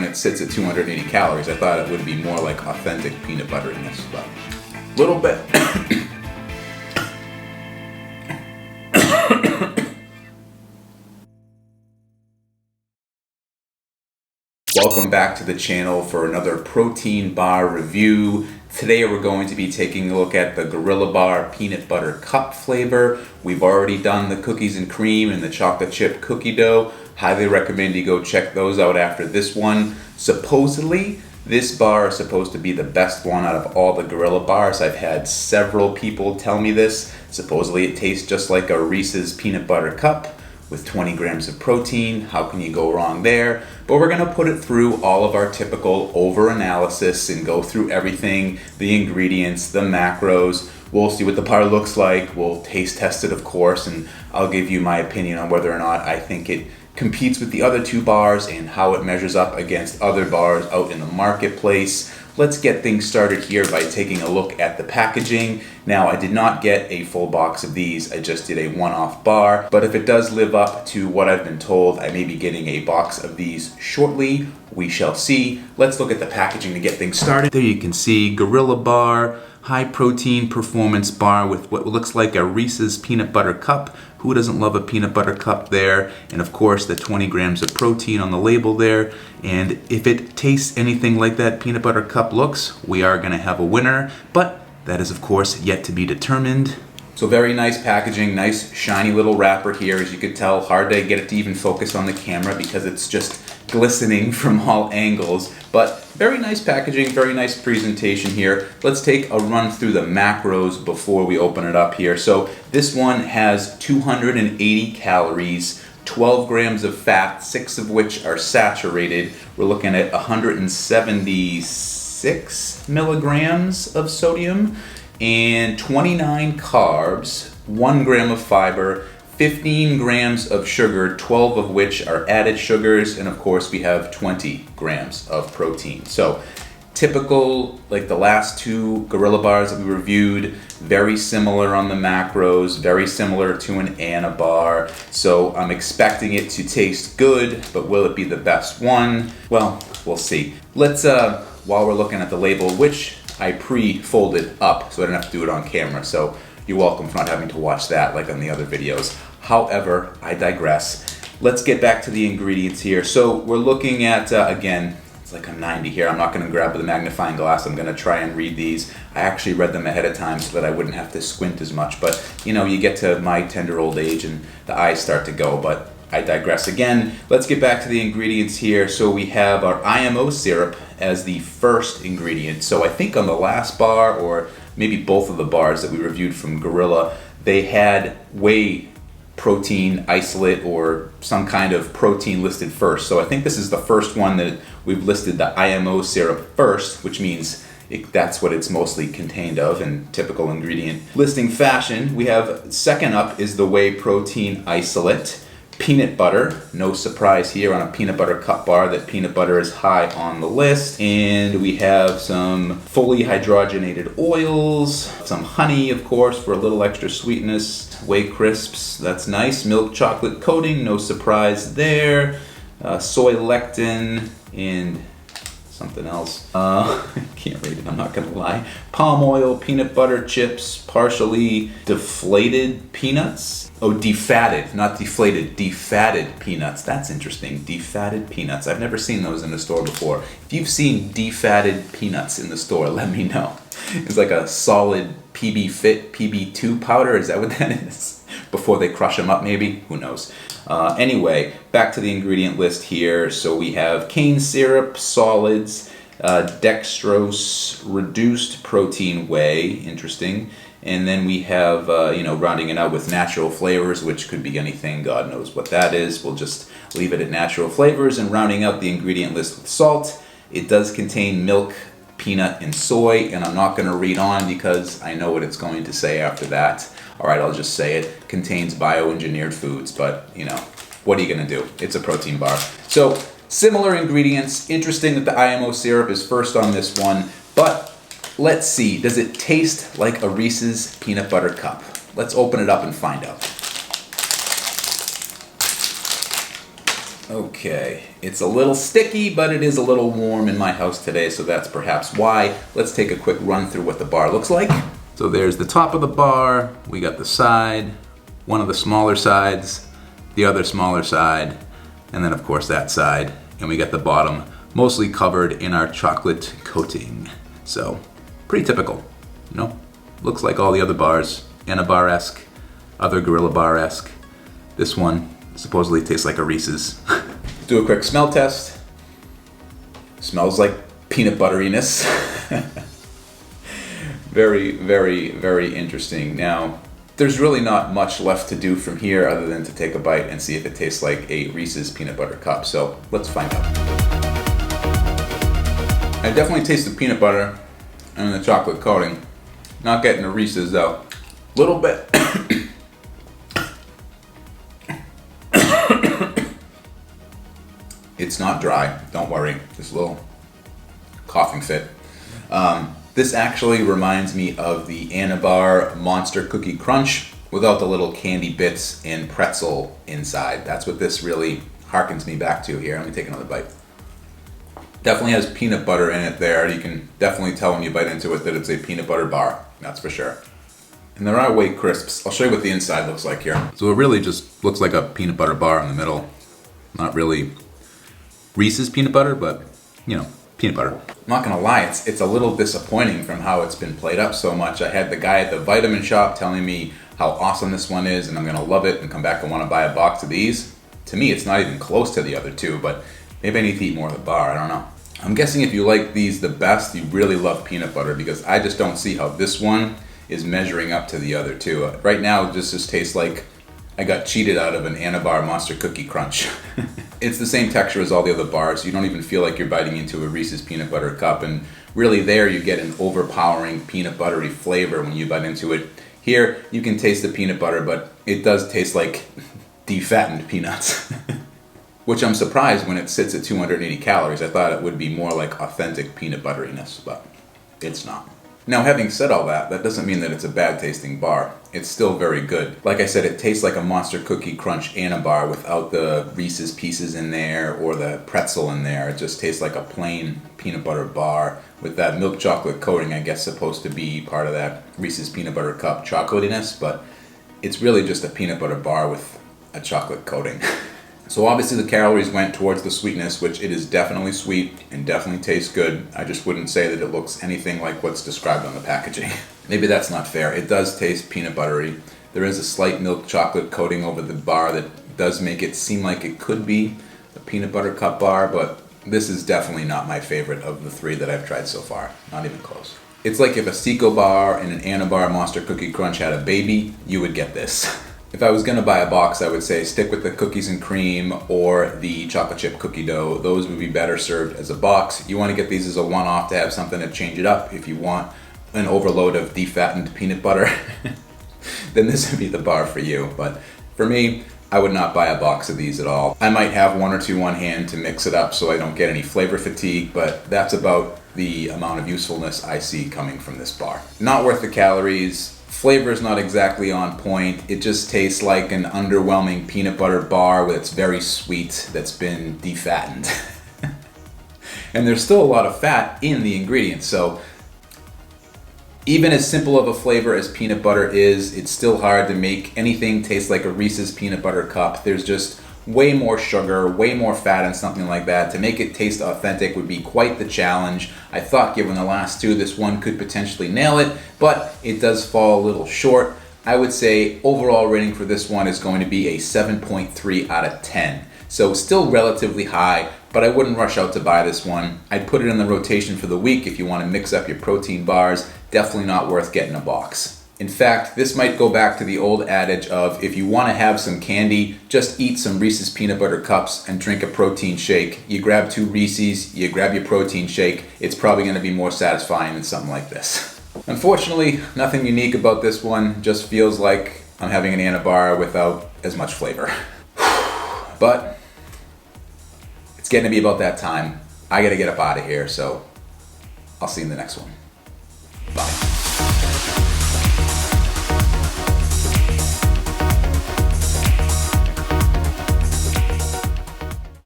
It sits at 280 calories. I thought it would be more like authentic peanut butteriness, but a little bit. Welcome back to the channel for another protein bar review. Today we're going to be taking a look at the Gorilla Bar Peanut Butter Cup flavor. We've already done the cookies and cream and the chocolate chip cookie dough. Highly recommend you go check those out after this one. Supposedly, this bar is supposed to be the best one out of all the Gorilla Bars. I've had several people tell me this. Supposedly it tastes just like a Reese's Peanut Butter Cup with 20 grams of protein. How can you go wrong there? But we're gonna put it through all of our typical over-analysis and go through everything, the ingredients, the macros. We'll see what the bar looks like. We'll taste test it, of course, and I'll give you my opinion on whether or not I think it competes with the other two bars and how it measures up against other bars out in the marketplace. Let's get things started here by taking a look at the packaging. Now, I did not get a full box of these, I just did a one-off bar, but if it does live up to what I've been told, I may be getting a box of these shortly. We shall see. Let's look at the packaging to get things started. There you can see Gorilla Bar, high protein performance bar with what looks like a Reese's peanut butter cup. Who doesn't love a peanut butter cup there? And of course the 20 grams of protein on the label there. And if it tastes anything like that peanut butter cup looks, we are gonna have a winner, but that is of course yet to be determined. So very nice packaging, nice shiny little wrapper here. As you could tell, hard to get it to even focus on the camera because it's just glistening from all angles, but very nice packaging, very nice presentation here. Let's take a run through the macros before we open it up here. So this one has 280 calories, 12 grams of fat, 6 of which are saturated. We're looking at 176 milligrams of sodium and 29 carbs, 1 gram of fiber, 15 grams of sugar, 12 of which are added sugars, and of course we have 20 grams of protein. So typical, like the last two Gorilla Bars that we reviewed, very similar on the macros, very similar to an Anabar. So I'm expecting it to taste good, but will it be the best one? Well, we'll see. Let's, while we're looking at the label, which I pre-folded up so I didn't have to do it on camera. So you're welcome for not having to watch that like on the other videos. However, I digress. Let's get back to the ingredients here. So we're looking at, again, it's like I'm 90 here. I'm not gonna grab the magnifying glass. I'm gonna try and read these. I actually read them ahead of time so that I wouldn't have to squint as much. But you know, you get to my tender old age and the eyes start to go, but I digress again. Let's get back to the ingredients here. So we have our IMO syrup as the first ingredient. So I think on the last bar, or maybe both of the bars that we reviewed from Gorilla, they had whey protein isolate or some kind of protein listed first. So I think this is the first one that we've listed the IMO syrup first, which means that's what it's mostly contained of in typical ingredient listing fashion. We have second up is the whey protein isolate. Peanut butter, no surprise here on a peanut butter cup bar that peanut butter is high on the list. And we have some fully hydrogenated oils, some honey, of course, for a little extra sweetness, whey crisps, that's nice. Milk chocolate coating, no surprise there. Soy lectin and something else. I can't read it, I'm not gonna lie. Palm oil, peanut butter chips, partially deflated peanuts. Oh, defatted, not deflated, defatted peanuts. That's interesting, defatted peanuts. I've never seen those in the store before. If you've seen defatted peanuts in the store, let me know. It's like a solid PB Fit, PB2 powder, is that what that is? Before they crush them up maybe, who knows. Anyway, back to the ingredient list here. So we have cane syrup, solids, dextrose, reduced protein whey, interesting. And then we have, rounding it out with natural flavors, which could be anything, God knows what that is. We'll just leave it at natural flavors and rounding out the ingredient list with salt. It does contain milk, peanut, and soy, and I'm not gonna read on because I know what it's going to say after that. All right, I'll just say it contains bioengineered foods, but what are you gonna do? It's a protein bar. So similar ingredients. Interesting that the IMO syrup is first on this one, but let's see, does it taste like a Reese's peanut butter cup? Let's open it up and find out. Okay, it's a little sticky, but it is a little warm in my house today, so that's perhaps why. Let's take a quick run through what the bar looks like. So there's the top of the bar, we got the side, one of the smaller sides, the other smaller side, and then of course that side, and we got the bottom mostly covered in our chocolate coating. So, pretty typical, you know? Looks like all the other bars, Anabar-esque, other Gorilla Bar-esque. This one supposedly tastes like a Reese's. Do a quick smell test. Smells like peanut butteriness. Very, very, very interesting. Now, there's really not much left to do from here other than to take a bite and see if it tastes like a Reese's peanut butter cup. So let's find out. I definitely taste the peanut butter and the chocolate coating. Not getting a Reese's though. Little bit. It's not dry, don't worry. Just a little coughing fit. This actually reminds me of the Anabar Monster Cookie Crunch without the little candy bits and pretzel inside. That's what this really harkens me back to here. Let me take another bite. Definitely has peanut butter in it there. You can definitely tell when you bite into it that it's a peanut butter bar, that's for sure. And there are white crisps. I'll show you what the inside looks like here. So it really just looks like a peanut butter bar in the middle. Not really Reese's peanut butter, but you know, peanut butter. I'm not gonna lie, it's a little disappointing from how it's been played up so much. I had the guy at the vitamin shop telling me how awesome this one is and I'm gonna love it and come back and wanna buy a box of these. To me, it's not even close to the other two, but maybe I need to eat more of the bar, I don't know. I'm guessing if you like these the best, you really love peanut butter because I just don't see how this one is measuring up to the other two. Right now, this just tastes like I got cheated out of an Anabar Monster Cookie Crunch. It's the same texture as all the other bars. You don't even feel like you're biting into a Reese's peanut butter cup. And really there you get an overpowering peanut buttery flavor when you bite into it. Here you can taste the peanut butter, but it does taste like defattened peanuts. Which I'm surprised when it sits at 280 calories. I thought it would be more like authentic peanut butteriness, but it's not. Now, having said all that, that doesn't mean that it's a bad tasting bar. It's still very good. Like I said, it tastes like a Monster Cookie Crunch Anabar without the Reese's Pieces in there or the pretzel in there. It just tastes like a plain peanut butter bar with that milk chocolate coating, I guess, supposed to be part of that Reese's peanut butter cup chocolatiness, but it's really just a peanut butter bar with a chocolate coating. So obviously the calories went towards the sweetness, which it is definitely sweet and definitely tastes good. I just wouldn't say that it looks anything like what's described on the packaging. Maybe that's not fair. It does taste peanut buttery. There is a slight milk chocolate coating over the bar that does make it seem like it could be a peanut butter cup bar, but this is definitely not my favorite of the three that I've tried so far. Not even close. It's like if a Seco bar and an Anabar Monster Cookie Crunch had a baby, you would get this. If I was gonna buy a box, I would say stick with the cookies and cream or the chocolate chip cookie dough. Those would be better served as a box. You wanna get these as a one-off to have something to change it up. If you want an overload of defattened peanut butter, then this would be the bar for you. But for me, I would not buy a box of these at all. I might have one or two on hand to mix it up so I don't get any flavor fatigue, but that's about the amount of usefulness I see coming from this bar. Not worth the calories. Flavor is not exactly on point. It just tastes like an underwhelming peanut butter bar that's very sweet that's been defattened. And there's still a lot of fat in the ingredients, so even as simple of a flavor as peanut butter is, it's still hard to make anything taste like a Reese's peanut butter cup. There's just way more sugar, way more fat in something like that. To make it taste authentic would be quite the challenge. I thought given the last two, this one could potentially nail it, but it does fall a little short. I would say overall rating for this one is going to be a 7.3 out of 10. So still relatively high, but I wouldn't rush out to buy this one. I'd put it in the rotation for the week if you want to mix up your protein bars. Definitely not worth getting a box. In fact, this might go back to the old adage of if you want to have some candy, just eat some Reese's peanut butter cups and drink a protein shake. You grab two Reese's, you grab your protein shake, it's probably going to be more satisfying than something like this. Unfortunately, nothing unique about this one, just feels like I'm having an Anabar without as much flavor. But it's getting to be about that time. I gotta get up out of here, so I'll see you in the next one.